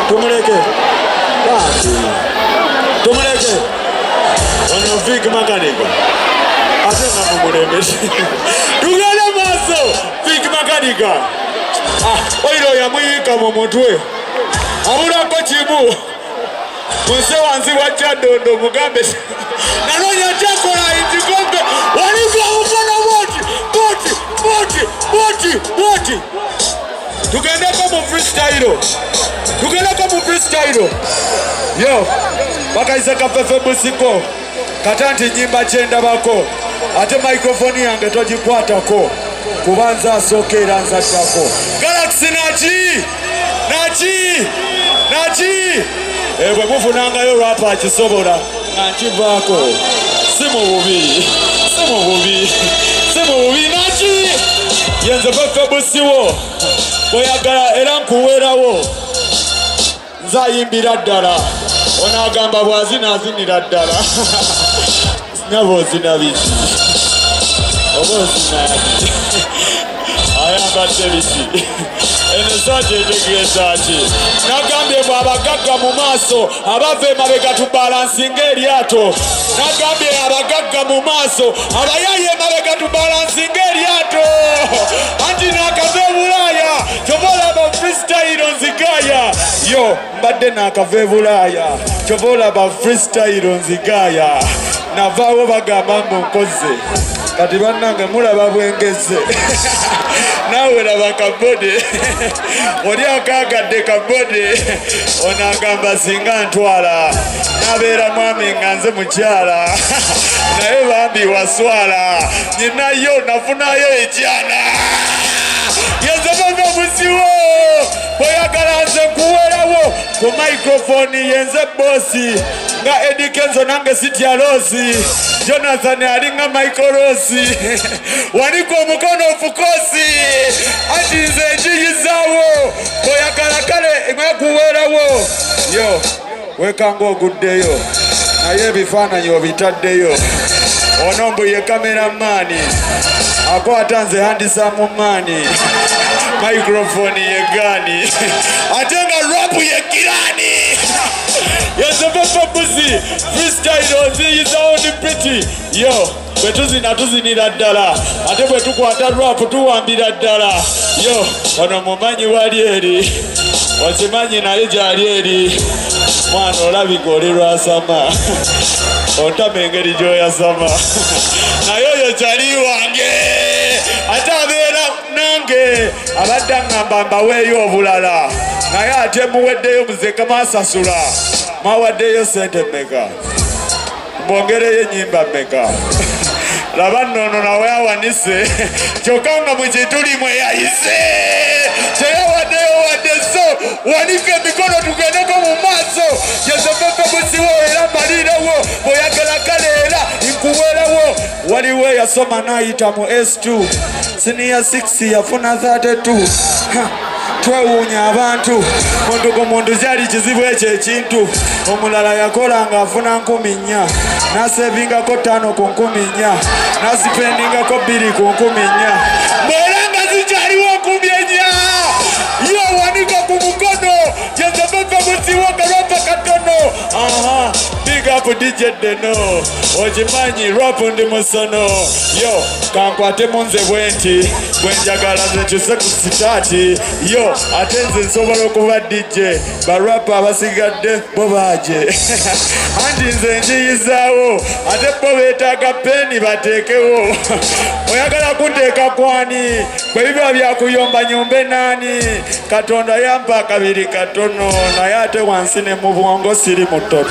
tumuleke basi tumuleke ono Vic Makanika ate nga mumulembe tugende maaso Vic Makanika oiro yamuyika mu mutwe abulako kimu munse wansi wa Kyadondo mugambe nanonya kyakola intikombe waliko omukono boti tugendeko mu freestyle yo bakaise kafefe busiko katanti nyimba kyendabako ate microphone yange togikwatako kubanza asokera nzattako Galaxy nachi bwe mufunangayo rapa akisobola nankivaako si mu bubi nachi yenze fefe busiwo bweyagala era nkuweerawo nzayimbira ddala onagamba bwazinazinira ddala naba ozina biki oba ozinaki ayambadde biki enesaati etegeeza ki nagambye bw'abagagga mu maaso abava emabega tubalansinga eryato nagambye abagagga mu maaso abayaye emabega tubalansinga eryato anti nakava ebulaaya kyova olaba freestyle nzigaya yo mbadde nakava ebulaaya kyova olaba freestyle nzigaya navaawo bagamba mbu nkoze kati bannange mulaba bwengeze naawe laba kabode oli akaagadde kabode onagamba singa ntwala nabeera mwami nga nze mukyala naye bambi waswala nyinayo nafunayo ekyana yenze bava busiwo bweyagala nze nkuweerawo ku microphone yenze bosi nga Eddie Kenzo nange sitya Rosi Jonathan alinga Michael Rosi waliko omukono ofukosi ati nze ekiyizaawo bweyagala kale emwekuweerawo yo wekanga oguddeyo naye ebifaananyi obitaddeyo ono mbu ye kameramaani akwata nze handisamu maani microphone ye gaani ate nga rapu ye kirani yezepepe buzi freestyle oziyizawo ni pretty yo bwe tuzinira ddala ate bwe tukwata rap tuwambira ddala yo ono mumanyi wali eri okimanyi naye gyali eri mwana olabika oli lwasama otama engeri gyoyasama naye oyo kyali wange ate abeera nange abadde aŋŋamba mbaweeyo obulala naye ate muweddeyo muzeka masasula mwawaddeyo sente mmeka mbongereyo ennyimba mmeka laba nnono nawe awanise kyokka nga mukituli mweyayise teyawaddeyo wadde so wanika emikono tugendeko mu maaso yezefefe busiwo era malirewo bweyagala kale era nkuweerawo waliwo yasoma nayita mu S2 siniya 6 yafuna 32 twewuunya abantu muntu ku muntu kyali kizibu ekyo ekintu omulala yakola nga afuna 4,000 nasevingako 5 ku 4,000 nasipendingako 2 ku 4,000 mbwera nga zikyaliwo 4,000 yo wanika ku mukono yezefefe busiwo kalwapa katono big up DJ Deno okimanyi rap ndi musono yo kankwate munze bwenti bwenjagala nzekyuse ku sitaati yo ate nze nsobola okuba DJ barapa abasigadde bo baje anti nze njiyizaawo ate bo beetaaga peni bateekewo oyagala kunteeka kwani bwe biba byakuyomba nyumbe naani Katonda yampa akabiri katono naye ate wansi ne mu bwongo siri mutono.